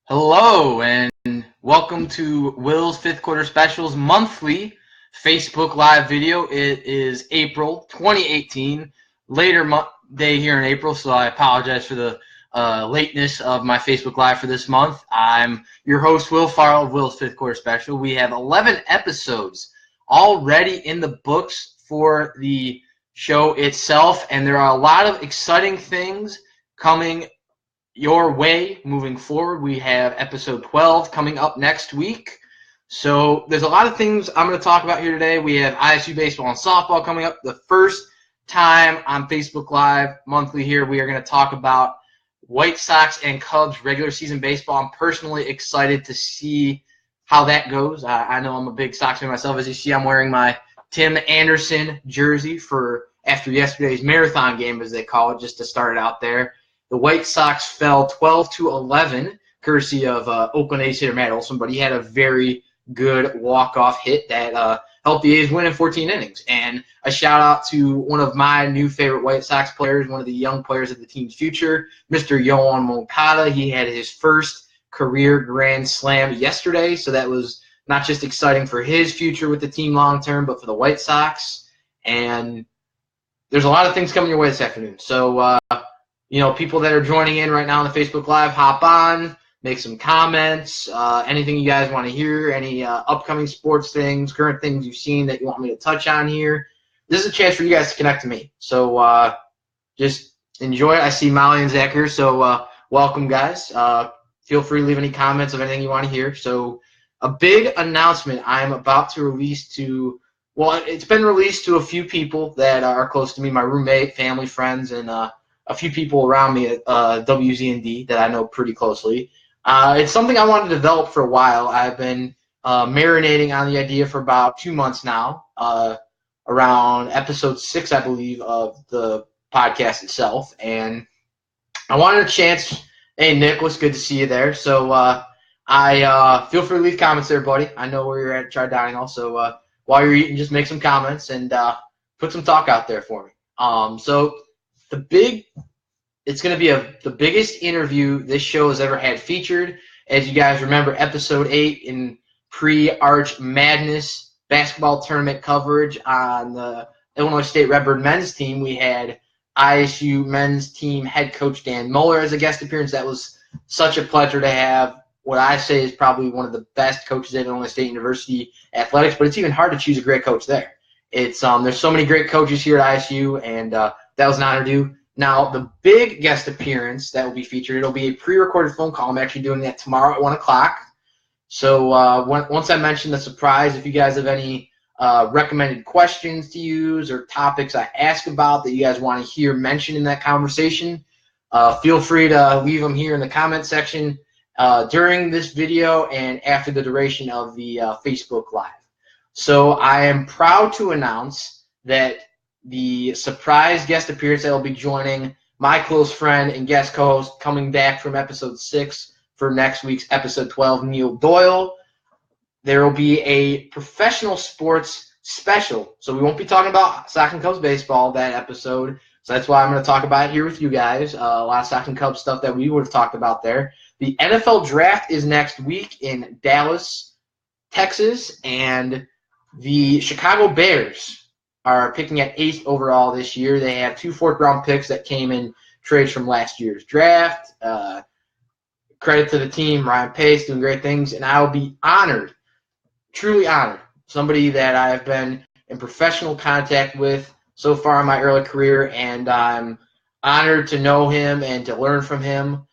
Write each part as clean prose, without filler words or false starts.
Hello and welcome to Will's Fifth Quarter Specials monthly Facebook Live video. It is April 2018, later day here in April, so I apologize for the lateness of my Facebook Live for this month. I'm your host, Will Farrell of Will's Fifth Quarter Special. We have 11 episodes already in the books for the show itself, and there are a lot of exciting things coming your way moving forward. We have episode 12 coming up next week. So there's a lot of things I'm going to talk about here today. We have ISU baseball and softball coming up. The first time on Facebook Live monthly here, we are going to talk about White Sox and Cubs regular season baseball. I'm personally excited to see how that goes. I know I'm a big Sox fan myself. As you see, I'm wearing my Tim Anderson jersey for after yesterday's marathon game, as they call it, just to start it out there. The White Sox fell 12-11, courtesy of Oakland A's hitter Matt Olson, but he had a very good walk-off hit that helped the A's win in 14 innings. And a shout-out to one of my new favorite White Sox players, one of the young players of the team's future, Mr. Yoan Moncada. He had his first career grand slam yesterday, so that was not just exciting for his future with the team long-term, but for the White Sox. And there's a lot of things coming your way this afternoon. So, people that are joining in right now on the Facebook Live, hop on, make some comments, anything you guys want to hear, any upcoming sports things, current things you've seen that you want me to touch on here. This is a chance for you guys to connect to me. So just enjoy it. I see Molly and Zach here, so welcome, guys. Feel free to leave any comments of anything you want to hear. So a big announcement I'm about to release to – well, it's been released to a few people that are close to me, my roommate, family, friends, and a few people around me at WZND that I know pretty closely. It's something I wanted to develop for a while. I've been marinating on the idea for about 2 months now, around episode 6, I believe, of the podcast itself. And I wanted a chance. Hey, Nick, what's good to see you there. So I feel free to leave comments there, buddy. I know where you're at Char Dining also. While you're eating, just make some comments and put some talk out there for me. It's going to be the biggest interview this show has ever had featured. As you guys remember, episode 8 in pre-Arch Madness basketball tournament coverage on the Illinois State Redbird men's team, we had ISU men's team head coach Dan Muller as a guest appearance. That was such a pleasure to have what I say is probably one of the best coaches at Illinois State University athletics, but it's even hard to choose a great coach there. It's there's so many great coaches here at ISU, and that was an honor to do. Now, the big guest appearance that will be featured, it'll be a pre-recorded phone call. I'm actually doing that tomorrow at 1 o'clock. So once I mention the surprise, if you guys have any recommended questions to use or topics I ask about that you guys want to hear mentioned in that conversation, feel free to leave them here in the comment section during this video and after the duration of the Facebook Live. So I am proud to announce that the surprise guest appearance that will be joining my close friend and guest co-host coming back from episode 6 for next week's episode 12, Neil Doyle. There will be a professional sports special. So we won't be talking about Sox and Cubs baseball that episode. So that's why I'm going to talk about it here with you guys. A lot of Sox and Cubs stuff that we would have talked about there. The NFL draft is next week in Dallas, Texas, and the Chicago Bears are picking at 8th overall this year. They have 2 fourth-round picks that came in trades from last year's draft. Credit to the team, Ryan Pace doing great things, and I will be honored, truly honored, somebody that I have been in professional contact with so far in my early career, and I'm honored to know him and to learn from him.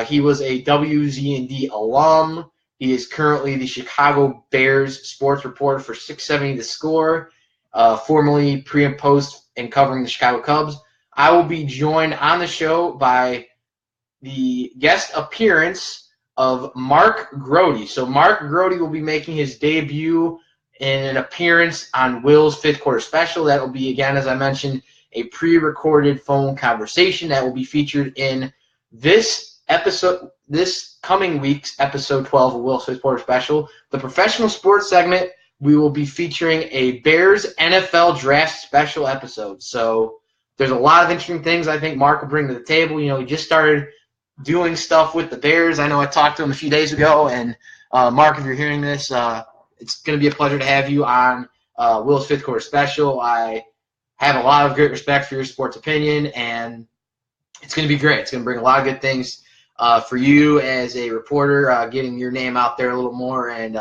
He was a WZND alum. He is currently the Chicago Bears sports reporter for 670 The Score, formerly pre and post and covering the Chicago Cubs. I will be joined on the show by the guest appearance of Mark Grody. So Mark Grody will be making his debut in an appearance on Will's Fifth Quarter Special. That will be, again, as I mentioned, a pre-recorded phone conversation that will be featured in this episode, this coming week's episode 12 of Will's Fifth Quarter Special. The professional sports segment, we will be featuring a Bears NFL Draft Special episode. So there's a lot of interesting things I think Mark will bring to the table. He just started doing stuff with the Bears. I know I talked to him a few days ago, and Mark, if you're hearing this, it's going to be a pleasure to have you on Will's Fifth Quarter Special. I have a lot of great respect for your sports opinion, and it's going to be great. It's going to bring a lot of good things for you as a reporter, getting your name out there a little more, and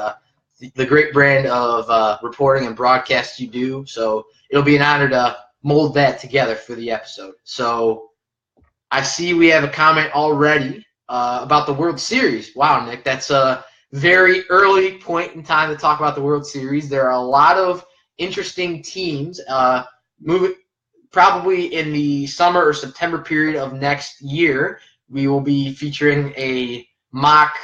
the great brand of reporting and broadcast you do. So it'll be an honor to mold that together for the episode. So I see we have a comment already about the World Series. Wow, Nick, that's a very early point in time to talk about the World Series. There are a lot of interesting teams moving. Probably in the summer or September period of next year, we will be featuring a mock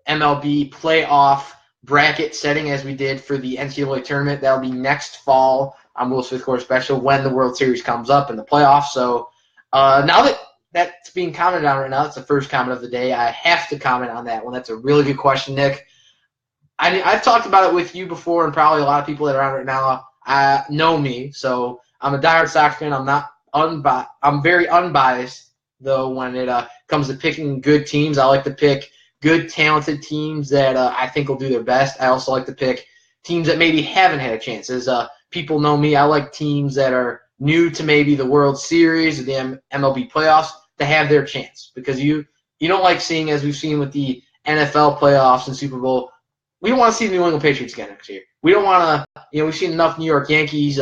MLB playoff bracket setting as we did for the NCAA tournament. That'll be next fall on Will's Fifth Quarter Special when the World Series comes up in the playoffs. So now that that's being commented on right now, it's the first comment of the day, I have to comment on that one. That's a really good question, Nick. I've talked about it with you before, and probably a lot of people that are on right now know me. So I'm a diehard Sox fan. I'm very unbiased, though, when it comes to picking good teams. I like to pick good, talented teams that I think will do their best. I also like to pick teams that maybe haven't had a chance. As people know me, I like teams that are new to maybe the World Series or the MLB playoffs to have their chance. Because you don't like seeing, as we've seen with the NFL playoffs and Super Bowl, we don't want to see the New England Patriots again next year. We don't want to, we've seen enough New York Yankees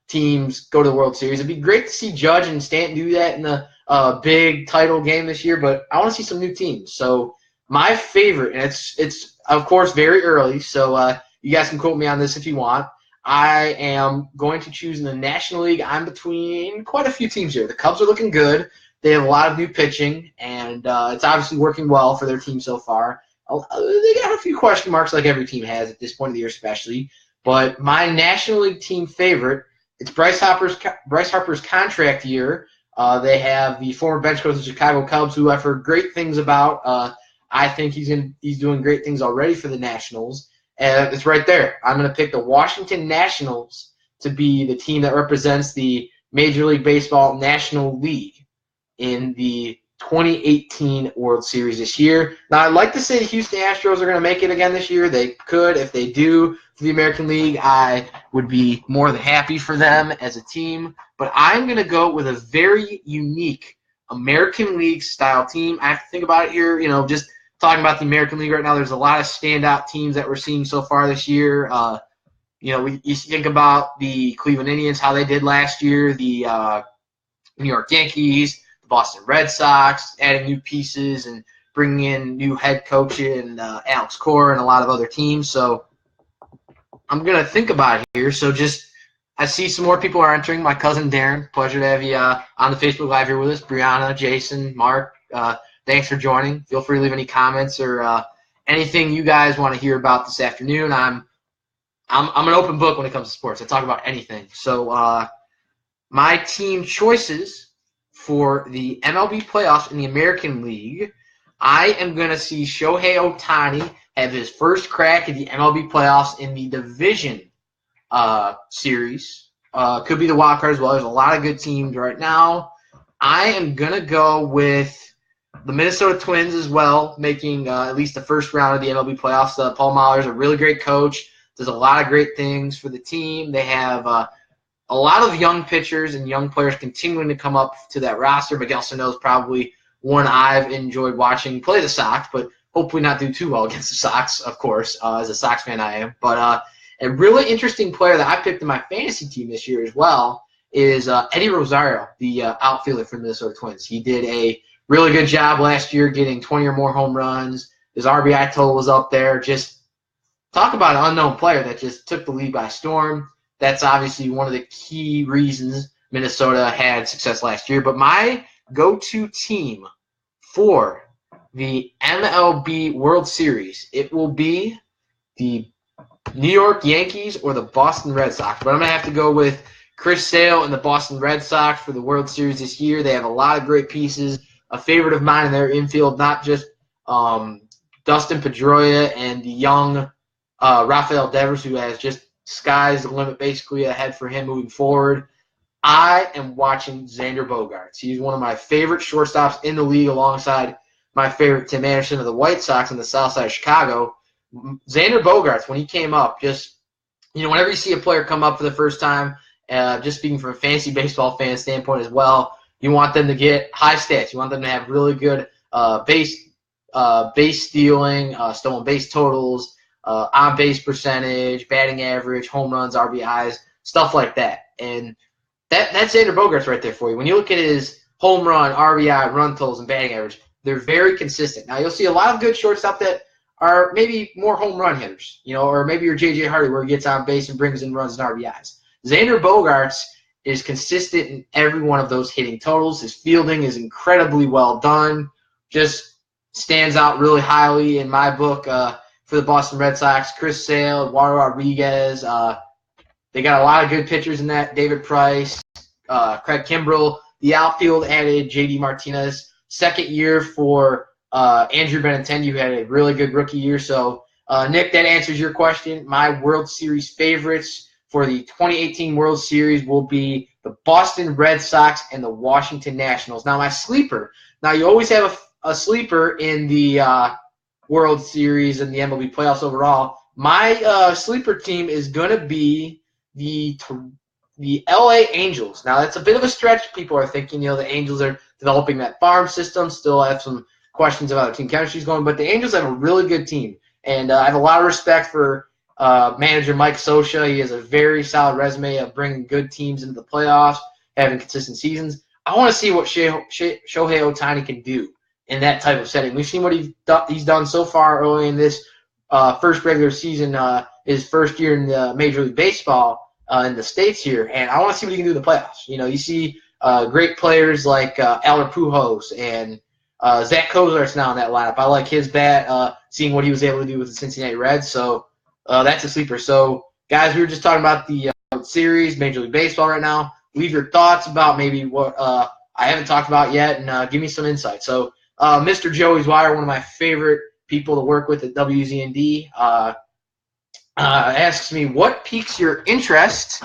teams go to the World Series. It'd be great to see Judge and Stanton do that in the big title game this year, but I want to see some new teams. So my favorite, and it's of course very early, so you guys can quote me on this if you want. I am going to choose in the National League. I'm between quite a few teams here. The Cubs are looking good. They have a lot of new pitching, and it's obviously working well for their team so far. They got a few question marks like every team has at this point of the year especially. But my National League team favorite, it's Bryce Harper's contract year. They have the former bench coach of the Chicago Cubs, who I've heard great things about. I think he's doing great things already for the Nationals. And it's right there. I'm going to pick the Washington Nationals to be the team that represents the Major League Baseball National League in the 2018 World Series this year. Now, I'd like to say the Houston Astros are going to make it again this year. They could. If they do for the American League, I would be more than happy for them as a team. But I'm going to go with a very unique American League style team. I have to think about it here, just talking about the American League right now. There's a lot of standout teams that we're seeing so far this year. You think about the Cleveland Indians, how they did last year, the New York Yankees, Boston Red Sox, adding new pieces and bringing in new head coach and Alex Cora and a lot of other teams. So I'm going to think about it here. So I see some more people are entering. My cousin Darren, pleasure to have you on the Facebook Live here with us. Brianna, Jason, Mark, thanks for joining. Feel free to leave any comments or anything you guys want to hear about this afternoon. I'm an open book when it comes to sports. I talk about anything. So my team choices for the MLB playoffs in the American League, I am going to see Shohei Ohtani have his first crack at the MLB playoffs in the division series. Could be the wild card as well. There's a lot of good teams right now. I am going to go with the Minnesota Twins as well, making at least the first round of the MLB playoffs. Paul Mahler is a really great coach. Does a lot of great things for the team. They have a lot of young pitchers and young players continuing to come up to that roster. Miguel Sano is probably one I've enjoyed watching play the Sox, but hopefully not do too well against the Sox, of course, as a Sox fan I am. But a really interesting player that I picked in my fantasy team this year as well is Eddie Rosario, the outfielder for the Minnesota Twins. He did a really good job last year getting 20 or more home runs. His RBI total was up there. Just talk about an unknown player that just took the league by storm. That's obviously one of the key reasons Minnesota had success last year. But my go-to team for the MLB World Series, it will be the New York Yankees or the Boston Red Sox. But I'm going to have to go with Chris Sale and the Boston Red Sox for the World Series this year. They have a lot of great pieces. A favorite of mine in their infield, not just Dustin Pedroia and the young Rafael Devers, who has just sky's the limit basically ahead for him moving forward. I am watching Xander Bogaerts. He's one of my favorite shortstops in the league alongside my favorite Tim Anderson of the White Sox on the south side of Chicago. Xander Bogaerts, when he came up, just, whenever you see a player come up for the first time, just speaking from a fantasy baseball fan standpoint as well, you want them to get high stats. You want them to have really good base stealing, stolen base totals, on base percentage, batting average, home runs, RBIs, stuff like that. And that's Xander Bogaerts right there for you. When you look at his home run, RBI, run totals, and batting average, they're very consistent. Now, you'll see a lot of good shortstop that are maybe more home run hitters, or maybe your J.J. Hardy where he gets on base and brings in runs and RBIs. Xander Bogaerts is consistent in every one of those hitting totals. His fielding is incredibly well done, just stands out really highly in my book for the Boston Red Sox. Chris Sale, Eduardo Rodriguez, they got a lot of good pitchers in that. David Price, Craig Kimbrell. The outfield added J.D. Martinez. Second year for Andrew Benintendi, who had a really good rookie year. So, Nick, that answers your question. My World Series favorites for the 2018 World Series will be the Boston Red Sox and the Washington Nationals. Now, my sleeper. Now, you always have a sleeper in the World Series and the MLB playoffs overall. My sleeper team is going to be the LA Angels. Now, that's a bit of a stretch. People are thinking, the Angels are developing that farm system. Still have some questions about how team chemistry is going, but the Angels have a really good team. And I have a lot of respect for manager Mike Scioscia. He has a very solid resume of bringing good teams into the playoffs, having consistent seasons. I want to see what Shohei Ohtani can do in that type of setting. We've seen what he's done so far early in this first regular season, his first year in the Major League Baseball in the States here, and I want to see what he can do in the playoffs. You see great players like Albert Pujols and Zach Kozart's now in that lineup. I like his bat, seeing what he was able to do with the Cincinnati Reds, so that's a sleeper. So, guys, we were just talking about the series, Major League Baseball right now. Leave your thoughts about maybe what I haven't talked about yet, and give me some insight. So, Mr. Joey Zweier, one of my favorite people to work with at WZND, asks me, what piques your interest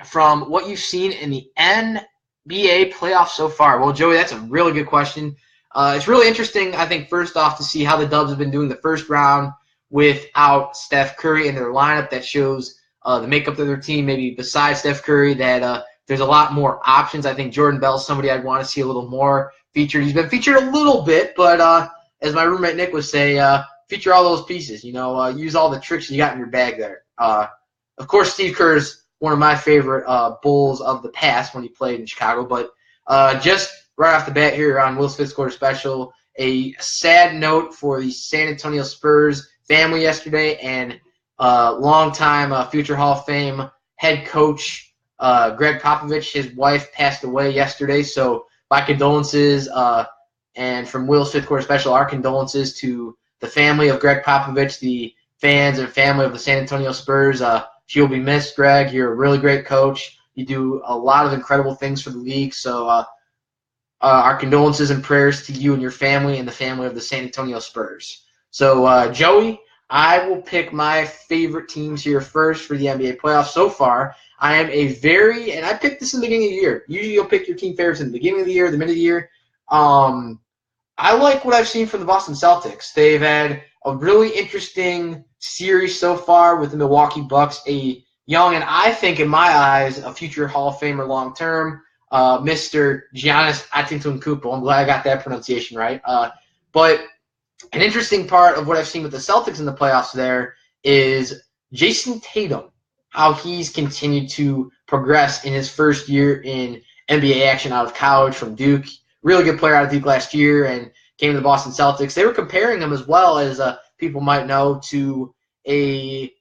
from what you've seen in the NBA playoffs so far? Well, Joey, that's a really good question. It's really interesting, I think, first off, to see how the Dubs have been doing the first round without Steph Curry in their lineup. That shows the makeup of their team, maybe besides Steph Curry, that there's a lot more options. I think Jordan Bell's somebody I'd want to see a little more featured. He's been featured a little bit, but as my roommate Nick would say, feature all those pieces. Use all the tricks you got in your bag there. Of course, Steve Kerr's one of my favorite Bulls of the past when he played in Chicago. But just right off the bat here on Will's Fifth Quarter Special, a sad note for the San Antonio Spurs family yesterday, and longtime future Hall of Fame head coach Greg Popovich. His wife passed away yesterday, so my condolences. And from Will's Fifth Quarter Special, our condolences to the family of Greg Popovich, the fans and family of the San Antonio Spurs. She'll be missed, Greg. You're a really great coach. You do a lot of incredible things for the league. So our condolences and prayers to you and your family and the family of the San Antonio Spurs. So, Joey, I will pick my favorite teams here first for the NBA playoffs. So far, I am and I picked this in the beginning of the year. Usually you'll pick your team favorites in the beginning of the year, the middle of the year. I like what I've seen from the Boston Celtics. They've had a really interesting series so far with the Milwaukee Bucks, a young and I think, in my eyes, a future Hall of Famer long term, Mr. Giannis Antetokounmpo. I'm glad I got that pronunciation right. But an interesting part of what I've seen with the Celtics in the playoffs there is Jason Tatum, how he's continued to progress in his first year in NBA action out of college from Duke. Really good player out of Duke last year and came to the Boston Celtics. They were comparing him, as well as people might know, to a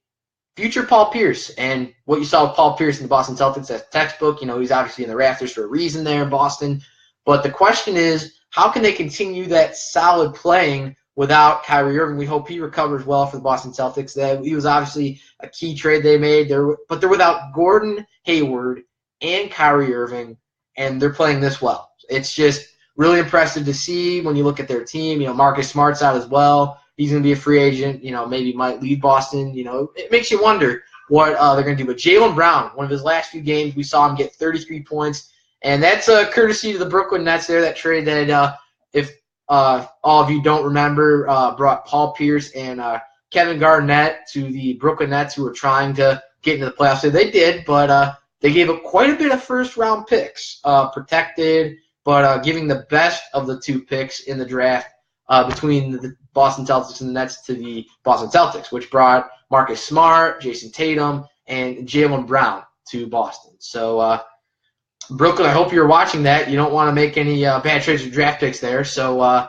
future Paul Pierce. And what you saw with Paul Pierce in the Boston Celtics, that's textbook. He's obviously in the rafters for a reason there in Boston. But the question is, how can they continue that solid playing without Kyrie Irving? We hope he recovers well for the Boston Celtics. He was obviously a key trade they made, but they're without Gordon Hayward and Kyrie Irving, and they're playing this well. It's just really impressive to see when you look at their team. Marcus Smart's out as well. He's going to be a free agent. Maybe might lead Boston. It makes you wonder what they're going to do. But Jaylen Brown, one of his last few games, we saw him get 33 points, and that's courtesy to the Brooklyn Nets there, that trade that if all of you don't remember, brought Paul Pierce and Kevin Garnett to the Brooklyn Nets, who were trying to get into the playoffs. So they did, but they gave up quite a bit of first-round picks, protected, but giving the best of the two picks in the draft between the Boston Celtics and the Nets to the Boston Celtics, which brought Marcus Smart, Jason Tatum, and Jaylen Brown to Boston. So, Brooklyn, I hope you're watching that. You don't want to make any bad trades or draft picks there. So,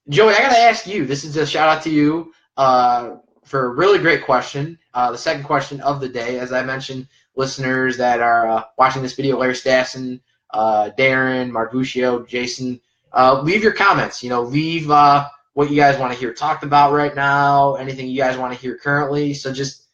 Joey, I got to ask you. This is a shout-out to you for a really great question. The second question of the day, as I mentioned, listeners that are watching this video, Larry Stassen, Darren, Marguccio, Jason, leave your comments. Leave what you guys want to hear talked about right now, anything you guys want to hear currently. So just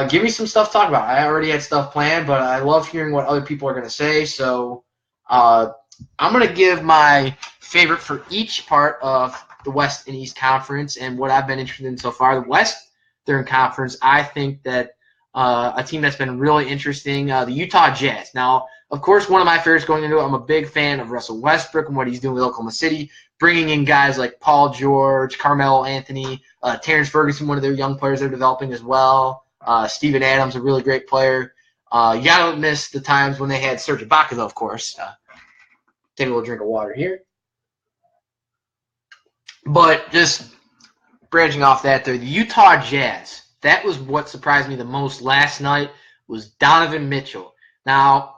give me some stuff to talk about. I already had stuff planned, but I love hearing what other people are going to say. So I'm going to give my favorite for each part of the West and East Conference and what I've been interested in so far. The Western Conference, I think that a team that's been really interesting, the Utah Jazz. Now, of course, one of my favorites going into it, I'm a big fan of Russell Westbrook and what he's doing with Oklahoma City, bringing in guys like Paul George, Carmelo Anthony, Terrence Ferguson, one of their young players they're developing as well, Steven Adams, a really great player. You got to miss the times when they had Serge Ibaka, though, of course. Take a little drink of water here. But just branching off that there, the Utah Jazz, that was what surprised me the most last night was Donovan Mitchell. Now,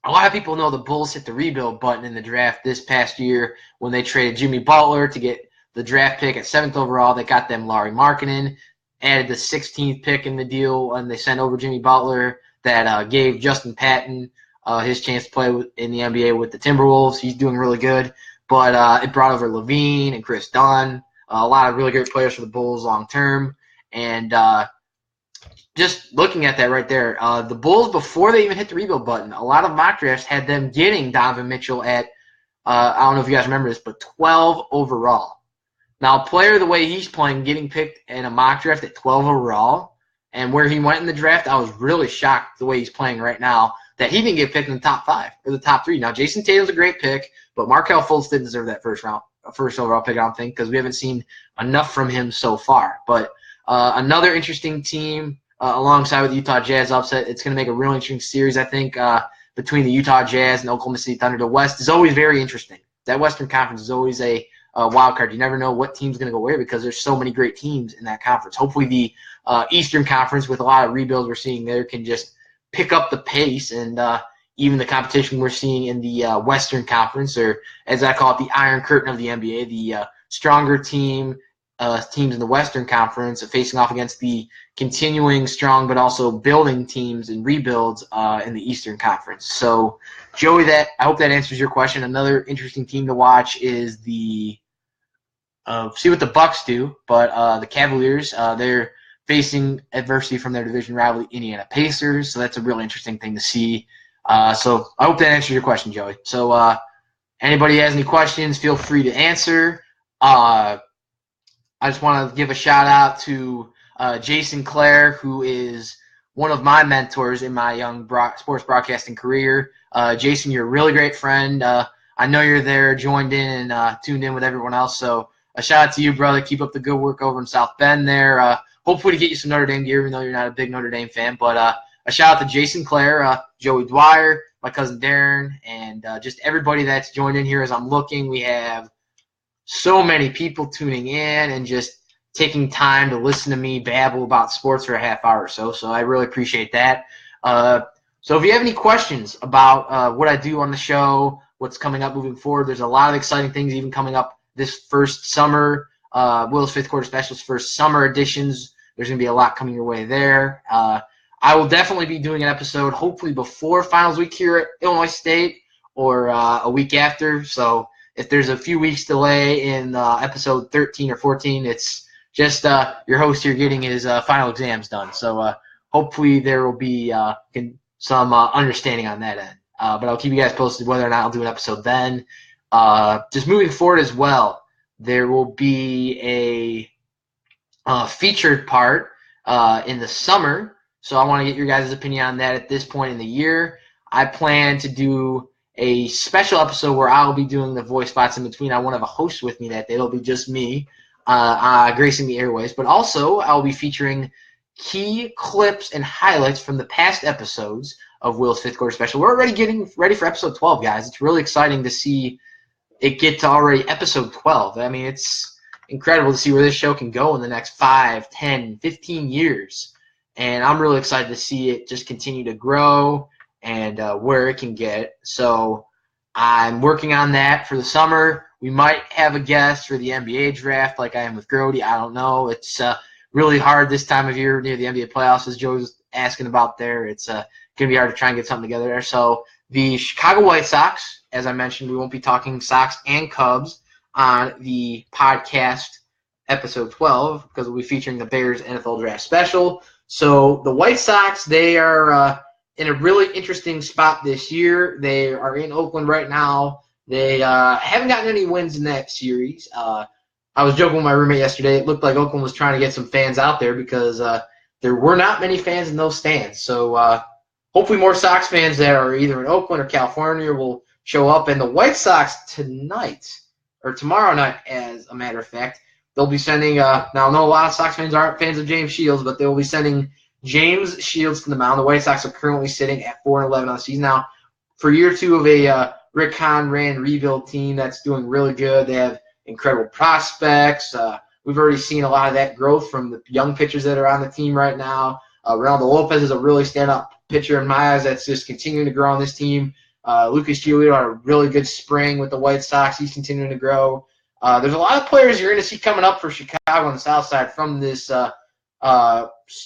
a lot of people know the Bulls hit the rebuild button in the draft this past year when they traded Jimmy Butler to get the draft pick at 7th overall. They got them Lauri Markkanen, added the 16th pick in the deal, and they sent over Jimmy Butler that gave Justin Patton his chance to play in the NBA with the Timberwolves. He's doing really good. But it brought over Levine and Chris Dunn, a lot of really great players for the Bulls long term. And just looking at that right there, the Bulls, before they even hit the rebuild button, a lot of mock drafts had them getting Donovan Mitchell at, I don't know if you guys remember this, but 12 overall. Now, a player the way he's playing, getting picked in a mock draft at 12 overall, and where he went in the draft, I was really shocked the way he's playing right now that he didn't get picked in the top 5 or the top 3. Now, Jason Tatum's a great pick, but Markelle Fultz didn't deserve that first overall pick, I don't think, because we haven't seen enough from him so far. But another interesting team alongside with the Utah Jazz upset. It's going to make a real interesting series, I think, between the Utah Jazz and Oklahoma City Thunder. The West is always very interesting. That Western Conference is always a wild card. You never know what team's going to go where because there's so many great teams in that conference. Hopefully the Eastern Conference, with a lot of rebuilds we're seeing there, can just pick up the pace and even the competition we're seeing in the Western Conference, or as I call it, the Iron Curtain of the NBA, the stronger teams in the Western Conference are facing off against the continuing strong but also building teams and rebuilds in the Eastern Conference. So, Joey, I hope that answers your question. Another interesting team to watch is see what the Bucks do, but the Cavaliers, they're facing adversity from their division rival, Indiana Pacers, so that's a really interesting thing to see. So I hope that answers your question, Joey. So anybody has any questions, feel free to answer. I just want to give a shout-out to Jason Clare, who is one of my mentors in my young sports broadcasting career. Jason, you're a really great friend. I know you're there, joined in and tuned in with everyone else. So a shout-out to you, brother. Keep up the good work over in South Bend there. Hopefully to get you some Notre Dame gear, even though you're not a big Notre Dame fan. But a shout-out to Jason Clare, Joey Dwyer, my cousin Darren, and just everybody that's joined in here. As I'm looking, we have so many people tuning in and just taking time to listen to me babble about sports for a half hour or so. So I really appreciate that. So if you have any questions about what I do on the show, what's coming up moving forward, there's a lot of exciting things even coming up this first summer. Will's Fifth Quarter Specials, first summer editions. There's going to be a lot coming your way there. I will definitely be doing an episode hopefully before finals week here at Illinois State or a week after. So if there's a few weeks delay in episode 13 or 14, it's just your host here getting his final exams done. So hopefully there will be some understanding on that end. But I'll keep you guys posted whether or not I'll do an episode then. Just moving forward as well, there will be a featured part in the summer. So I want to get your guys' opinion on that at this point in the year. I plan to do a special episode where I'll be doing the voice spots in between. I won't have a host with me that day. It'll be just me gracing the airways. But also, I'll be featuring key clips and highlights from the past episodes of Will's Fifth Quarter Special. We're already getting ready for episode 12, guys. It's really exciting to see it get to already episode 12. I mean, it's incredible to see where this show can go in the next 5, 10, 15 years. And I'm really excited to see it just continue to grow and where it can get. So I'm working on that for the summer. We might have a guest for the NBA draft like I am with Grody. I don't know. It's really hard this time of year near the NBA playoffs, as Joe's asking about there. It's going to be hard to try and get something together there. So the Chicago White Sox, as I mentioned, we won't be talking Sox and Cubs on the podcast episode 12 because we'll be featuring the Bears NFL Draft Special. So the White Sox, they are in a really interesting spot this year. They are in Oakland right now. They haven't gotten any wins in that series. I was joking with my roommate yesterday. It looked like Oakland was trying to get some fans out there because there were not many fans in those stands. So hopefully more Sox fans that are either in Oakland or California will show up. And the White Sox tonight, or tomorrow night, as a matter of fact, they'll be sending now I know a lot of Sox fans aren't fans of James Shields, but they'll be sending James Shields to the mound. The White Sox are currently sitting at 4-11 on the season. Now, for year two of a Rick Hahn ran rebuild team that's doing really good. They have incredible prospects. We've already seen a lot of that growth from the young pitchers that are on the team right now. Ronaldo Lopez is a really standout pitcher in my eyes that's just continuing to grow on this team. Lucas Giolito had a really good spring with the White Sox. He's continuing to grow. There's a lot of players you're going to see coming up for Chicago on the south side from this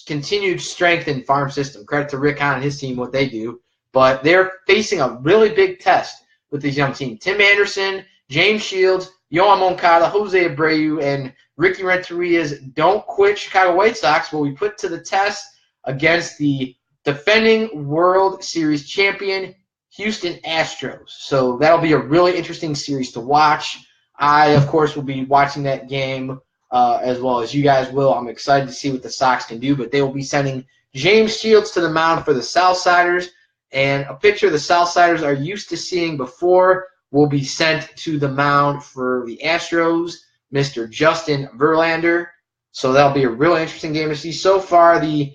continued strength in farm system. Credit to Rick Hahn and his team, what they do. But they're facing a really big test with this young team. Tim Anderson, James Shields, Yoan Moncada, Jose Abreu, and Ricky Renteria's Don't Quit Chicago White Sox will be put to the test against the defending World Series champion Houston Astros. So that'll be a really interesting series to watch. I, of course, will be watching that game as well as you guys will. I'm excited to see what the Sox can do, but they will be sending James Shields to the mound for the Southsiders, and a pitcher the Southsiders are used to seeing before will be sent to the mound for the Astros, Mr. Justin Verlander. So that'll be a really interesting game to see. So far, the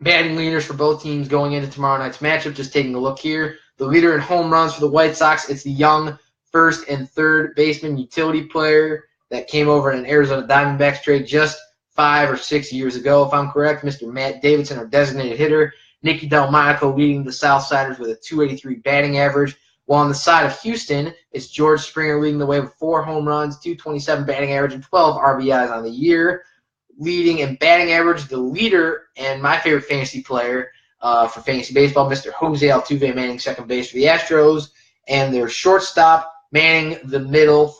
batting leaders for both teams going into tomorrow night's matchup, just taking a look here. The leader in home runs for the White Sox, it's the young first and third baseman utility player that came over in an Arizona Diamondbacks trade just 5 or 6 years ago, if I'm correct. Mr. Matt Davidson, our designated hitter. Nicky Delmonico leading the Southsiders with a .283 batting average. While on the side of Houston, it's George Springer leading the way with 4 home runs, .227 batting average, and 12 RBIs on the year. Leading in batting average, the leader and my favorite fantasy player for fantasy baseball, Mr. Jose Altuve, manning second base for the Astros. And their shortstop, manning the middle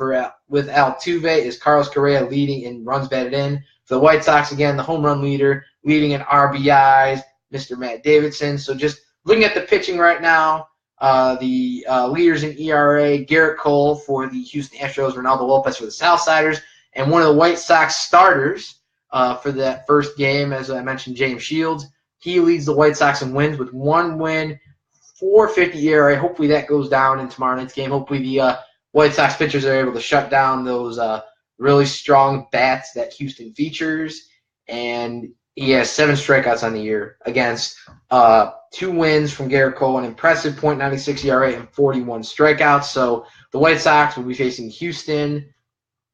with Altuve, is Carlos Correa, leading in runs batted in. For the White Sox, again, the home run leader, leading in RBIs, Mr. Matt Davidson. So just looking at the pitching right now, the leaders in ERA, Garrett Cole for the Houston Astros, Ronaldo Lopez for the Southsiders, and one of the White Sox starters for that first game, as I mentioned, James Shields. He leads the White Sox in wins with 1 win, 4.50 ERA. Hopefully that goes down in tomorrow night's game. Hopefully the White Sox pitchers are able to shut down those really strong bats that Houston features. And he has 7 strikeouts on the year against 2 wins from Garrett Cole, an impressive .96 ERA and 41 strikeouts. So the White Sox will be facing Houston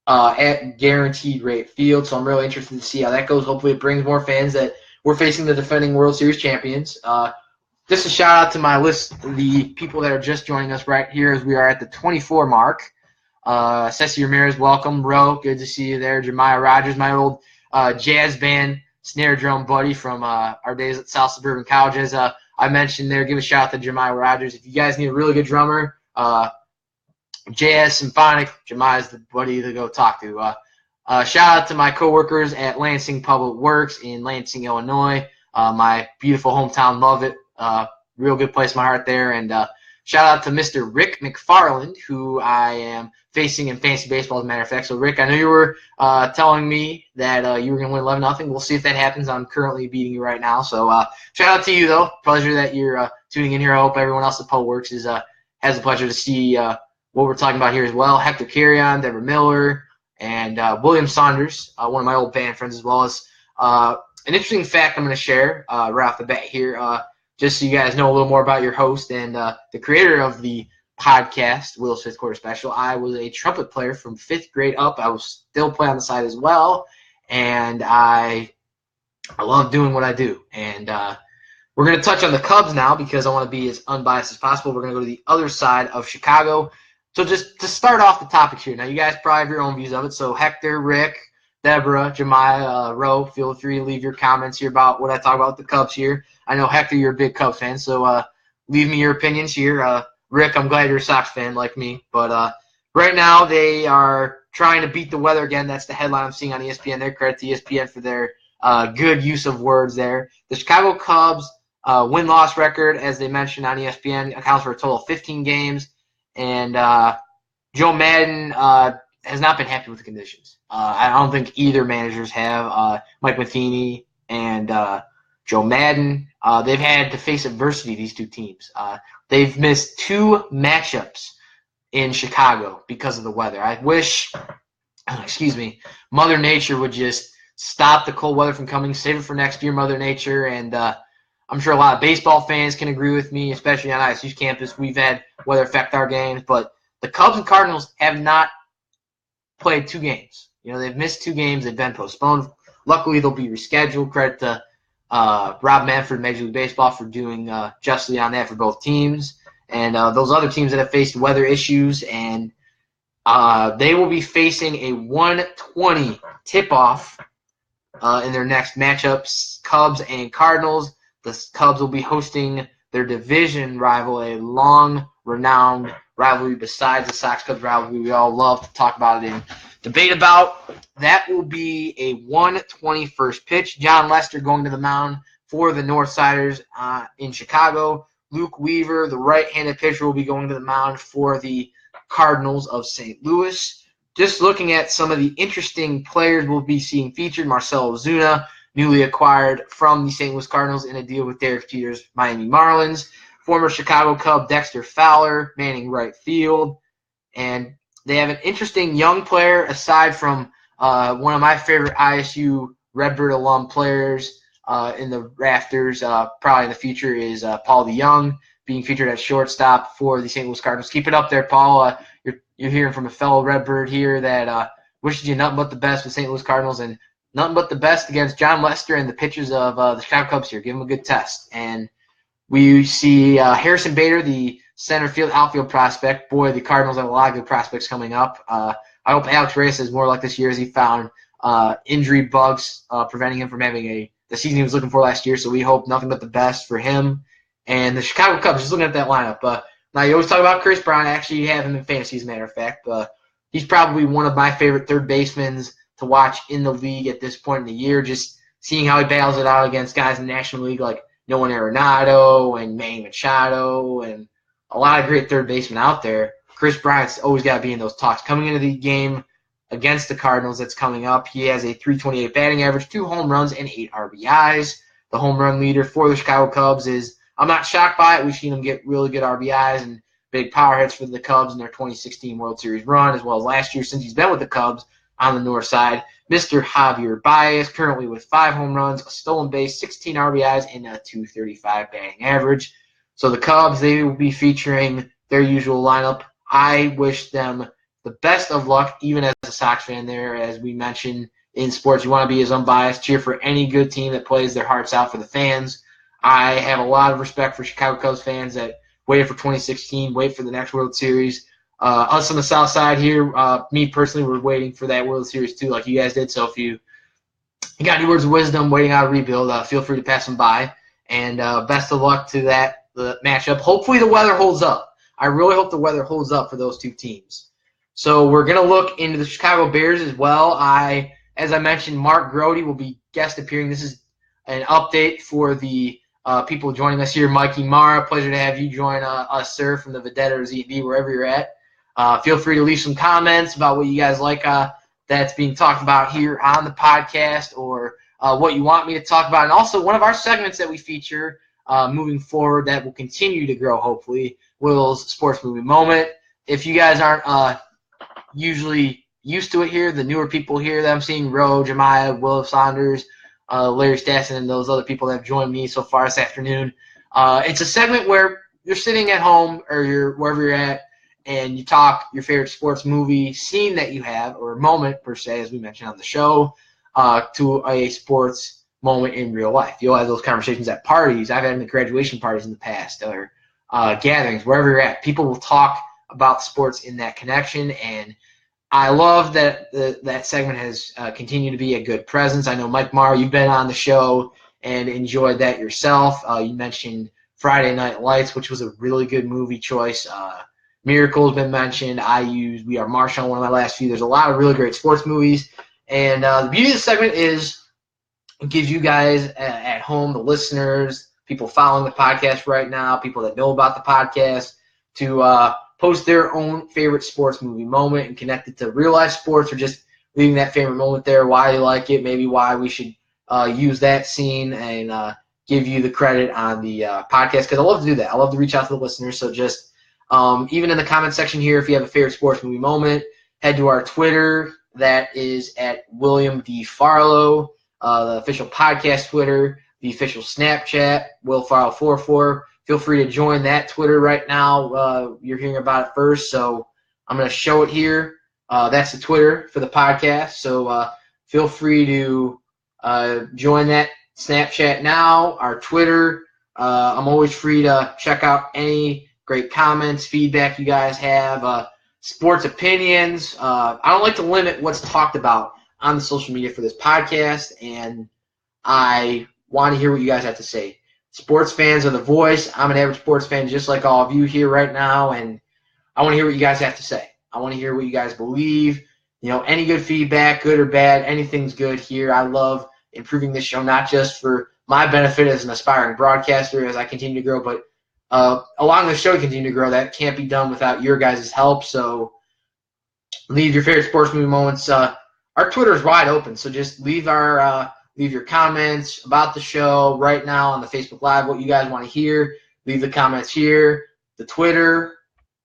at Guaranteed Rate Field. So I'm really interested to see how that goes. Hopefully it brings more fans that we're facing the defending World Series champions. Just a shout out to my list, the people that are just joining us right here as we are at the 24 mark. Ceci Ramirez, welcome. Ro, good to see you there. Jemiah Rogers, my old jazz band snare drum buddy from our days at South Suburban College. As I mentioned there, give a shout out to Jemiah Rogers. If you guys need a really good drummer, JS Symphonic, Jemiah is the buddy to go talk to. Shout out to my coworkers at Lansing Public Works in Lansing, Illinois. My beautiful hometown, love it. Real good place in my heart there. And shout out to Mr. Rick McFarland, who I am facing in fantasy baseball, as a matter of fact. So, Rick, I know you were telling me that you were going to win 11-0. We'll see if that happens. I'm currently beating you right now. So, shout out to you, though. Pleasure that you're tuning in here. I hope everyone else at Public Works is has the pleasure to see what we're talking about here as well. Hector Carrion, Deborah Miller, and William Saunders, one of my old band friends, as well as an interesting fact I'm going to share right off the bat here, just so you guys know a little more about your host and the creator of the podcast, Will's Fifth Quarter Special. I was a trumpet player from 5th grade up. I was still play on the side as well, and I love doing what I do. And we're going to touch on the Cubs now because I want to be as unbiased as possible. We're going to go to the other side of Chicago. So just to start off the topics here, now you guys probably have your own views of it. So Hector, Rick, Deborah, Jemiah, Ro, feel free to leave your comments here about what I talk about with the Cubs here. I know, Hector, you're a big Cubs fan, so leave me your opinions here. Rick, I'm glad you're a Sox fan like me. But right now they are trying to beat the weather again. That's the headline I'm seeing on ESPN. Their credit to ESPN for their good use of words there. The Chicago Cubs win-loss record, as they mentioned on ESPN, accounts for a total of 15 games. And Joe Madden has not been happy with the conditions. I don't think either managers have. Mike Matheny and Joe Madden, they've had to face adversity, these two teams. They've missed 2 matchups in Chicago because of the weather. I wish, Mother Nature would just stop the cold weather from coming, save it for next year, Mother Nature, and I'm sure a lot of baseball fans can agree with me, especially on ISU's campus. We've had weather affect our games, but the Cubs and Cardinals have not played 2 games. They've missed 2 games. They've been postponed. Luckily, they'll be rescheduled. Credit to Rob Manfred, Major League Baseball, for doing justly on that for both teams. And those other teams that have faced weather issues, and they will be facing a 1:20 tip-off in their next matchups, Cubs and Cardinals. The Cubs will be hosting their division rival, a long-renowned rivalry besides the Sox-Cubs rivalry we all love to talk about it and debate about. That will be a 1:20 first pitch. John Lester going to the mound for the Northsiders in Chicago. Luke Weaver, the right-handed pitcher, will be going to the mound for the Cardinals of St. Louis. Just looking at some of the interesting players we'll be seeing featured, Marcell Ozuna, newly acquired from the St. Louis Cardinals in a deal with Derek Jeter's Miami Marlins. Former Chicago Cub Dexter Fowler manning right field. And they have an interesting young player aside from one of my favorite ISU Redbird alum players in the rafters, probably in the future, is Paul DeYoung, being featured at shortstop for the St. Louis Cardinals. Keep it up there, Paul. You're hearing from a fellow Redbird here that wishes you nothing but the best with St. Louis Cardinals and nothing but the best against John Lester and the pitchers of the Chicago Cubs here. Give them a good test. And we see Harrison Bader, the center field outfield prospect. Boy, the Cardinals have a lot of good prospects coming up. I hope Alex Reyes is more like this year, as he found injury bugs preventing him from having the season he was looking for last year. So we hope nothing but the best for him. And the Chicago Cubs, just looking at that lineup. Now, you always talk about Chris Brown. I actually have him in fantasy, as a matter of fact. He's probably one of my favorite third basemen to watch in the league at this point in the year, just seeing how he battles it out against guys in the National League like Nolan Arenado and Manny Machado and a lot of great third basemen out there. Chris Bryant's always got to be in those talks. Coming into the game against the Cardinals that's coming up, he has a .328 batting average, 2 home runs, and 8 RBIs. The home run leader for the Chicago Cubs is, I'm not shocked by it. We've seen him get really good RBIs and big power hits for the Cubs in their 2016 World Series run, as well as last year since he's been with the Cubs on the north side. Mr. Javier Baez, currently with 5 home runs, a stolen base, 16 RBIs, and a .235 batting average. So the Cubs, they will be featuring their usual lineup. I wish them the best of luck, even as a Sox fan there. As we mentioned in sports, you want to be as unbiased, cheer for any good team that plays their hearts out for the fans. I have a lot of respect for Chicago Cubs fans that waited for 2016, wait for the next World Series. Us on the south side here, me personally, we're waiting for that World Series too, like you guys did. So if you got any words of wisdom waiting out a rebuild, feel free to pass them by. And best of luck to the matchup. Hopefully the weather holds up. I really hope the weather holds up for those two teams. So we're going to look into the Chicago Bears as well. As I mentioned, Mark Grody will be guest appearing. This is an update for the people joining us here. Mikey Mara, pleasure to have you join us, sir, from the Vedetta or ZB, wherever you're at. Feel free to leave some comments about what you guys like that's being talked about here on the podcast, or what you want me to talk about. And also, one of our segments that we feature moving forward that will continue to grow, hopefully, Will's Sports Movie Moment. If you guys aren't usually used to it here, the newer people here that I'm seeing, Ro, Jemiah, Will Saunders, Larry Stassen, and those other people that have joined me so far this afternoon. It's a segment where you're sitting at home or you're wherever you're at, and you talk your favorite sports movie scene that you have, or moment per se, as we mentioned on the show, to a sports moment in real life. You'll have those conversations at parties. I've had them at graduation parties in the past, or gatherings, wherever you're at. People will talk about sports in that connection, and I love that that segment has continued to be a good presence. I know, Mike Marr, you've been on the show and enjoyed that yourself. You mentioned Friday Night Lights, which was a really good movie choice. Miracle has been mentioned. I used We Are Marshall, one of my last few. There's a lot of really great sports movies. And the beauty of the segment is it gives you guys at home, the listeners, people following the podcast right now, people that know about the podcast, to post their own favorite sports movie moment and connect it to real-life sports, or just leaving that favorite moment there, why you like it, maybe why we should use that scene, and give you the credit on the podcast, because I love to do that. I love to reach out to the listeners. So just even in the comment section here, if you have a favorite sports movie moment, head to our Twitter. That is at William D. Farlow, the official podcast Twitter, the official Snapchat, Will Farlow44. Feel free to join that Twitter right now. You're hearing about it first, so I'm going to show it here. That's the Twitter for the podcast, so feel free to join that Snapchat now, our Twitter. I'm always free to check out any great comments, feedback you guys have, sports opinions. I don't like to limit what's talked about on the social media for this podcast, and I want to hear what you guys have to say. Sports fans are the voice. I'm an average sports fan just like all of you here right now, and I want to hear what you guys have to say. I want to hear what you guys believe. You know, any good feedback, good or bad, anything's good here. I love improving this show, not just for my benefit as an aspiring broadcaster as I continue to grow, but along the show continue to grow. That can't be done without your guys' help. So leave your favorite sports movie moments. Our Twitter is wide open, so just leave your comments about the show right now on the Facebook Live, what you guys want to hear. Leave the comments here. The Twitter,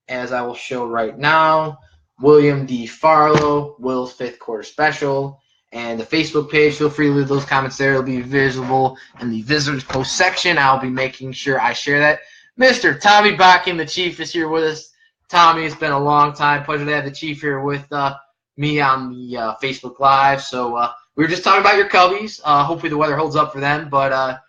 as I will show right now, William D. Farlow, Will's Fifth Quarter Special. And the Facebook page, feel free to leave those comments there. It'll be visible in the visitors post section. I'll be making sure I share that. Mr. Tommy Bakken, the Chief, is here with us. Tommy, it's been a long time. Pleasure to have the Chief here with me on the Facebook Live. So we were just talking about your Cubbies. Hopefully the weather holds up for them. But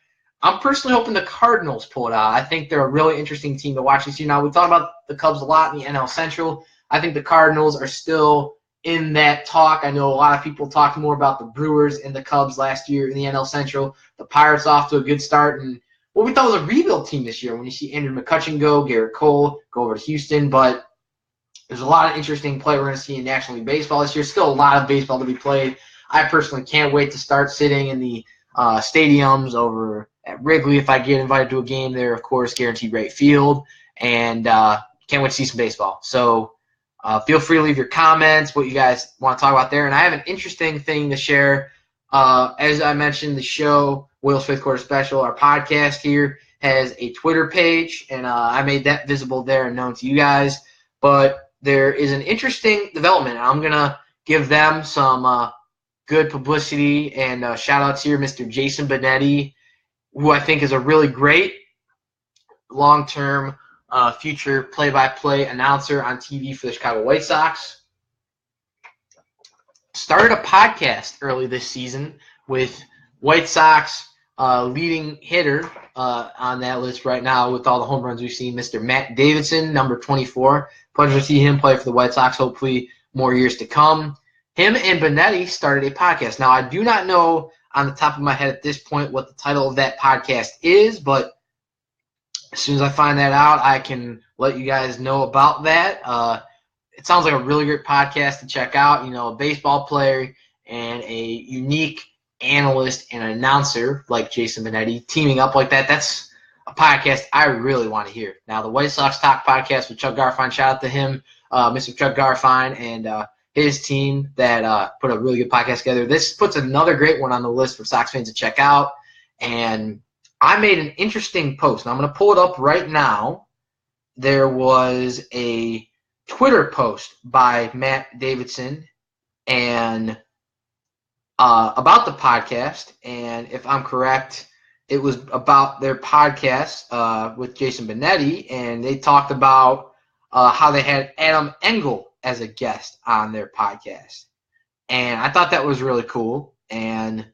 I'm personally hoping the Cardinals pull it out. I think they're a really interesting team to watch this year. Now, we talk about the Cubs a lot in the NL Central. I think the Cardinals are still in that talk. I know a lot of people talked more about the Brewers and the Cubs last year in the NL Central. The Pirates off to a good start, and what we thought was a rebuild team this year when you see Andrew McCutchen go, Garrett Cole go over to Houston. But there's a lot of interesting play we're going to see in National League Baseball this year. Still a lot of baseball to be played. I personally can't wait to start sitting in the stadiums over at Wrigley if I get invited to a game there, of course, guaranteed rate field, and can't wait to see some baseball. So feel free to leave your comments, what you guys want to talk about there. And I have an interesting thing to share. As I mentioned, the show, Will's Fifth Quarter Special, our podcast here, has a Twitter page, and I made that visible there and known to you guys. But there is an interesting development, and I'm going to give them some good publicity and shout-outs here. Mr. Jason Benetti, who I think is a really great long-term future play-by-play announcer on TV for the Chicago White Sox, started a podcast early this season with White Sox leading hitter on that list right now with all the home runs we've seen, Mr. Matt Davidson, number 24. Pleasure to see him play for the White Sox, hopefully more years to come. Him and Benetti started a podcast. Now, I do not know on the top of my head at this point what the title of that podcast is, but as soon as I find that out, I can let you guys know about that. It sounds like a really great podcast to check out. You know, a baseball player and a unique analyst and an announcer like Jason Benetti teaming up like that. That's a podcast I really want to hear. Now, the White Sox Talk podcast with Chuck Garfien, shout out to him, Mr. Chuck Garfien, and his team that put a really good podcast together. This puts another great one on the list for Sox fans to check out. And I made an interesting post. Now I'm going to pull it up right now. There was a Twitter post by Matt Davidson and about the podcast, and if I'm correct, it was about their podcast with Jason Benetti, and they talked about how they had Adam Engel as a guest on their podcast. And I thought that was really cool. And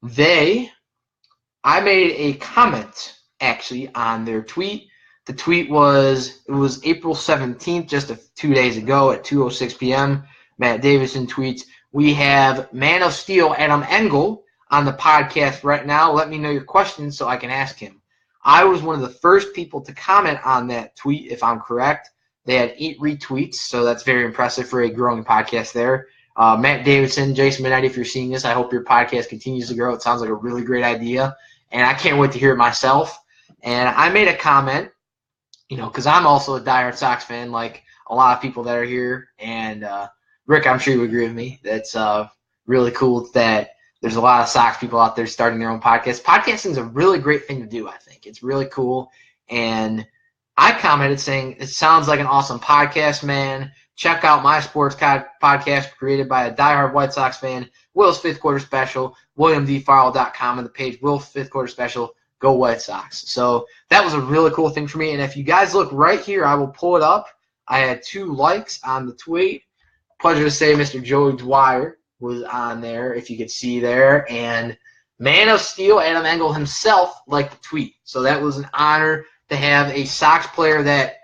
I made a comment actually on their tweet. The tweet was April 17th, just 2 days ago at 2:06 p.m. Matt Davidson tweets, "We have Man of Steel Adam Engel on the podcast right now. Let me know your questions so I can ask him." I was one of the first people to comment on that tweet, if I'm correct. They had 8 retweets, so that's very impressive for a growing podcast there. Matt Davidson, Jason Benetti, if you're seeing this, I hope your podcast continues to grow. It sounds like a really great idea, and I can't wait to hear it myself. And I made a comment, because I'm also a diehard Sox fan, like a lot of people that are here. And Rick, I'm sure you agree with me. That's really cool that there's a lot of Sox people out there starting their own podcasts. Podcasting is a really great thing to do, I think. It's really cool. And I commented saying, "It sounds like an awesome podcast, man. Check out my sports podcast created by a diehard White Sox fan, Will's Fifth Quarter Special, WilliamDFarrell.com, and the page Will's Fifth Quarter Special, Go White Sox." So that was a really cool thing for me. And if you guys look right here, I will pull it up. I had 2 likes on the tweet. Pleasure to say Mr. Joey Dwyer was on there, if you could see there. And Man of Steel, Adam Engel himself, liked the tweet. So that was an honor to have a Sox player that,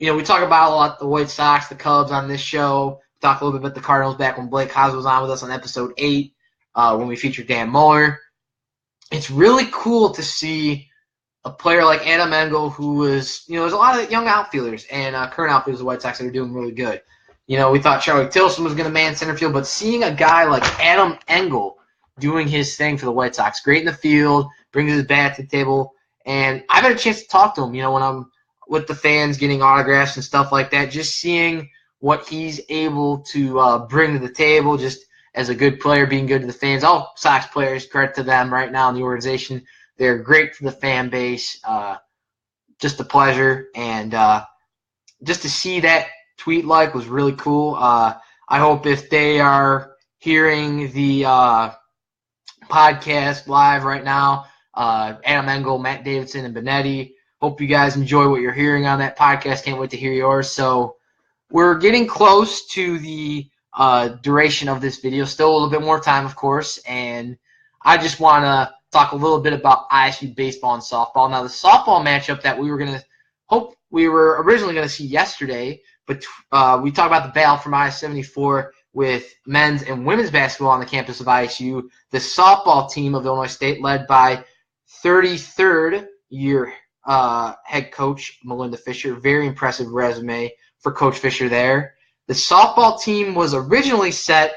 we talk about a lot the White Sox, the Cubs on this show. We talked a little bit about the Cardinals back when Blake Haas was on with us on episode 8 when we featured Dan Muller. It's really cool to see a player like Adam Engel, who was, there's a lot of young outfielders and current outfielders of the White Sox that are doing really good. We thought Charlie Tilson was going to man center field, but seeing a guy like Adam Engel doing his thing for the White Sox, great in the field, brings his bat to the table, and I've had a chance to talk to him, when I'm with the fans getting autographs and stuff like that, just seeing what he's able to bring to the table, just as a good player, being good to the fans. All Sox players, credit to them right now in the organization. They're great for the fan base. Just a pleasure. And just to see that tweet was really cool. I hope if they are hearing the podcast live right now, Adam Engel, Matt Davidson, and Benetti, hope you guys enjoy what you're hearing on that podcast. Can't wait to hear yours. So we're getting close to the duration of this video. Still a little bit more time, of course. And I just want to talk a little bit about ISU baseball and softball. Now, the softball matchup that we were originally going to see yesterday, but we talked about the battle from I-74 with men's and women's basketball on the campus of ISU. The softball team of Illinois State, led by 33rd year head coach Melinda Fisher. Very impressive resume for Coach Fisher there. The softball team was originally set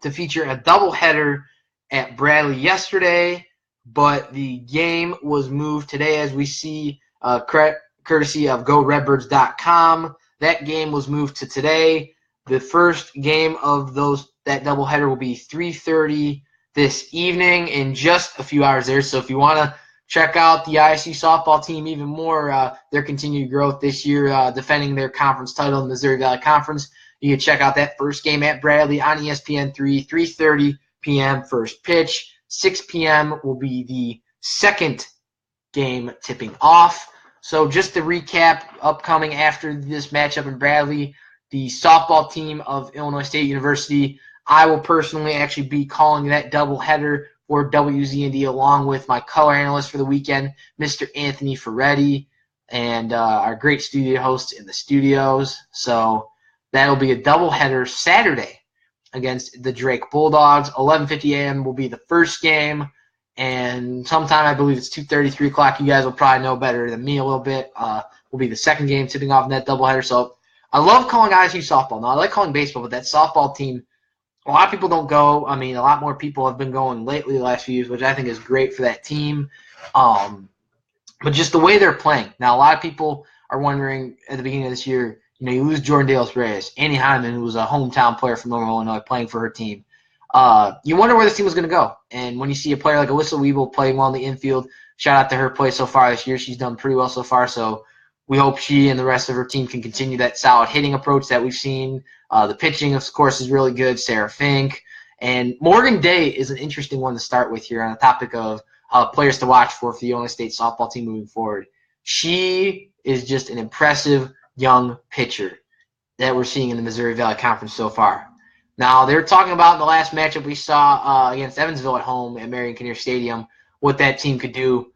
to feature a doubleheader at Bradley yesterday, but the game was moved today, as we see, courtesy of GoRedBirds.com. That game was moved to today. The first game of that doubleheader will be 3:30 this evening, in just a few hours there. So if you want to check out the ISU softball team even more, their continued growth this year, defending their conference title in the Missouri Valley Conference, you can check out that first game at Bradley on ESPN 3, 3:30 p.m. first pitch. 6 p.m. will be the second game tipping off. So just to recap, upcoming after this matchup in Bradley, the softball team of Illinois State University, I will personally actually be calling that doubleheader for WZND, along with my color analyst for the weekend, Mr. Anthony Ferretti, and our great studio hosts in the studios. So that'll be a doubleheader Saturday against the Drake Bulldogs. 11:50 a.m. will be the first game, and sometime, I believe it's 2:30, 3 o'clock, you guys will probably know better than me a little bit, will be the second game tipping off in that doubleheader. So I love calling ISU softball. Now, I like calling baseball, but that softball team, a lot of people don't go. I mean, a lot more people have been going lately the last few years, which I think is great for that team. But just the way they're playing. Now, a lot of people are wondering at the beginning of this year, you lose Jordan Dales Reyes, Annie Hyman, who was a hometown player from Northern Illinois, playing for her team. You wonder where this team was going to go. And when you see a player like Alyssa Weeble playing well in the infield, shout out to her play so far this year. She's done pretty well so far, so we hope she and the rest of her team can continue that solid hitting approach that we've seen. The pitching, of course, is really good. Sarah Fink. And Morgan Day is an interesting one to start with here on the topic of players to watch for the Illinois State softball team moving forward. She is just an impressive young pitcher that we're seeing in the Missouri Valley Conference so far. Now, they're talking about in the last matchup we saw against Evansville at home at Marion Kinnear Stadium what that team could do.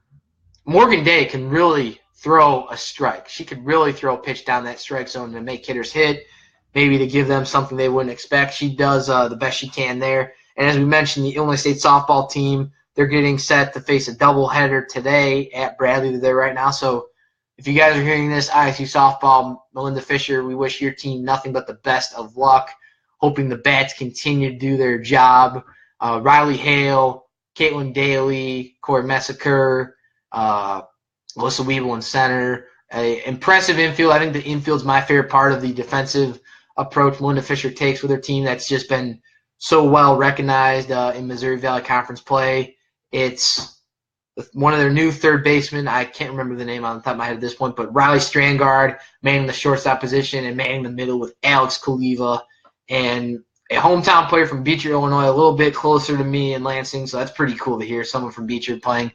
Morgan Day can really throw a strike. She could really throw a pitch down that strike zone to make hitters hit, maybe to give them something they wouldn't expect. She does the best she can there. And as we mentioned, the Illinois State softball team, they're getting set to face a doubleheader today at Bradley. They're there right now. So if you guys are hearing this, ISU softball, Melinda Fisher, we wish your team nothing but the best of luck, hoping the Bats continue to do their job. Riley Hale, Caitlin Daly, Corey Messaker, Melissa Weeble in center. Impressive infield. I think the infield's my favorite part of the defensive approach Melinda Fisher takes with her team that's just been so well recognized in Missouri Valley Conference play. It's one of their new third basemen. I can't remember the name on the top of my head at this point, but Riley Strangard manning the shortstop position and manning the middle with Alex Kaliva, and a hometown player from Beecher, Illinois, a little bit closer to me in Lansing, so that's pretty cool to hear someone from Beecher playing,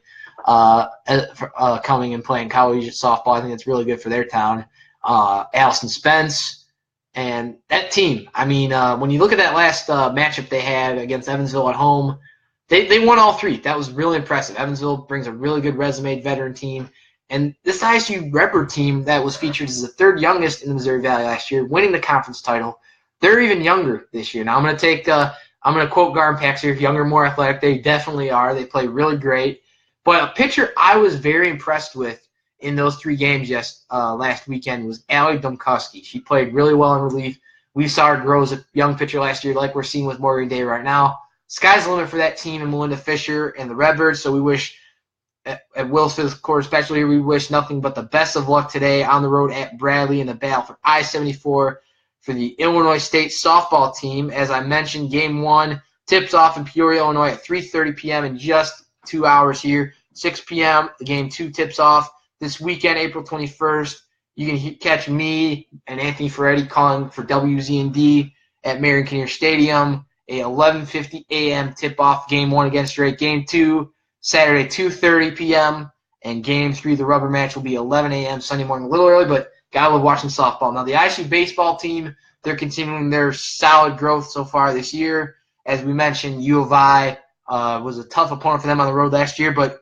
coming and playing collegiate softball. I think it's really good for their town. Allison Spence and that team. I mean, when you look at that last matchup they had against Evansville at home, they won all three. That was really impressive. Evansville brings a really good resume veteran team. And this ISU Redbird team that was featured as the third youngest in the Missouri Valley last year, winning the conference title, they're even younger this year. Now I'm going to quote Garden Packs here, younger, more athletic. They definitely are. They play really great. But a pitcher I was very impressed with in those three games last weekend was Allie Domkowski. She played really well in relief. We saw her grow as a young pitcher last year, like we're seeing with Morgan Day right now. Sky's the limit for that team and Melinda Fisher and the Redbirds, so we wish, at Wilson's court especially, we wish nothing but the best of luck today on the road at Bradley in the battle for I-74 for the Illinois State softball team. As I mentioned, Game 1 tips off in Peoria, Illinois at 3:30 p.m. in just 2 hours here. 6 p.m., the Game 2 tips off this weekend, April 21st. You can catch me and Anthony Ferretti calling for WZND at Marion Kinnear Stadium. A 11:50 a.m. tip-off, Game 1 against Drake. Game 2, Saturday, 2:30 p.m. And Game 3, the rubber match, will be 11 a.m. Sunday morning. A little early, but gotta love watching softball. Now, the ISU baseball team, they're continuing their solid growth so far this year. As we mentioned, U of I was a tough opponent for them on the road last year, but